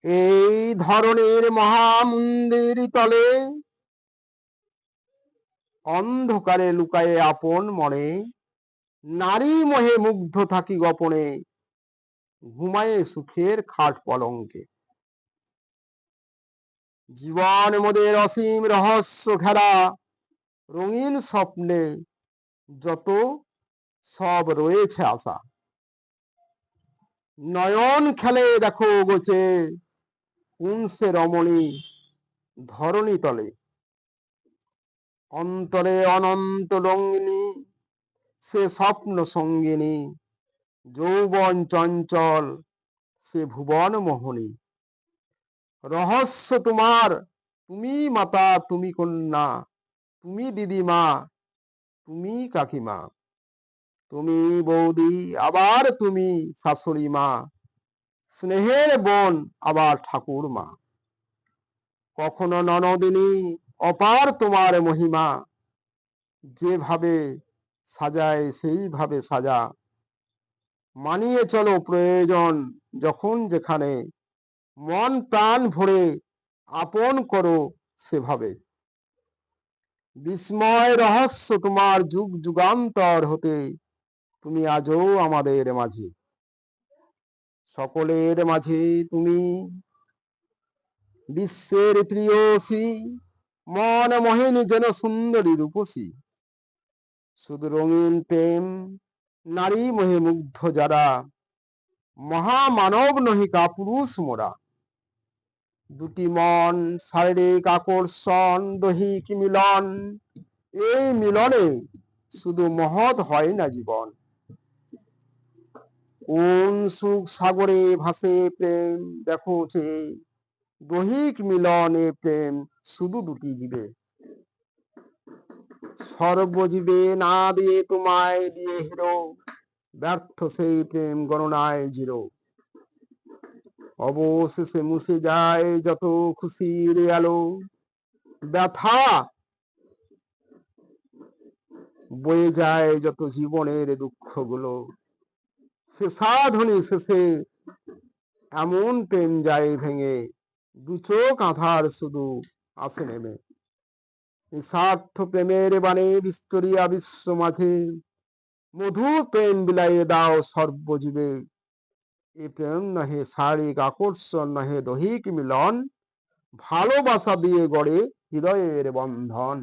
এই ধরনের মহামন্দির তলে অন্ধকারে লুকায়ে আপন মনে নারী মোহে মুগ্ধ থাকি গোপনে, ঘুমায়ে সুখের খাট পলঙ্কে। জীবন মোদের অসীম রহস্য ঘেরা রঙিন স্বপ্নে যত সব রয়েছে আশা। নয়ন খেলে দেখো গোছে কোন সে রমণী ধরণী তলে, অন্তরে অনন্ত রঙ্গিনী সে স্বপ্ন সঙ্গিনী, যৌবন চঞ্চল সে ভুবন মোহনী। রহস্য তোমার, তুমি মাতা, তুমি কন্যা, তুমি দিদিমা, তুমি কাকিমা, তুমি বৌদি, আবার তুমি শাশুড়ি মা, স্নেহের বোন আবার ঠাকুর মা। কখনো ননদিনী, অপার তোমার মহিমা, যেভাবে সাজায় সেইভাবে সাজা। মানিয়ে চলো প্রয়োজন যখন যেখানে, মন প্রাণ ভরে আপন করো সেভাবে। বিস্ময় রহস্য তোমার যুগ যুগান্তর হতে, তুমি আজও আমাদের মাঝে। সকলের মাঝে তুমি বিশ্বের প্রিয়সী, মন মোহিনী যেন সুন্দরী রূপসী। শুধু রঙিন প্রেম নারী মোহে মুগ্ধ যারা, মহামানব নহিকা পুরুষ মোরা। দুটি মন শারীরিক আকর্ষণ দৈহিক মিলন, এই মিলনে শুধু মহৎ হয় না জীবন। কোন সুখ সাগরে ভাসে প্রেম দেখো সে, দৈহিক মিলনে প্রেম শুধু দুটি জীবে। সর্বজীবে না দিয়ে তোমায় দিয়ে হিরো, ব্যর্থ সেই প্রেম গণনায় জিরো। অবশেষে মুছে যায় যত খুশির আলো, ব্যথা বয়ে যায় যত জীবনের দুঃখগুলো। সে সাধনী শেষে এমন প্রেম যায় ভেঙে, দু চোখ আধার শুধু আসে নেমে। নিঃস্বার্থ প্রেমের বাণে বিস্তরিয়া বিশ্ব মাঝে, মধু প্রেম বিলাইয়ে দাও সর্বজীবে। এ প্রেম নহে শারীরিক আকর্ষণ, নহে দৈহিক মিলন, ভালোবাসা দিয়ে গড়ে হৃদয়ের বন্ধন।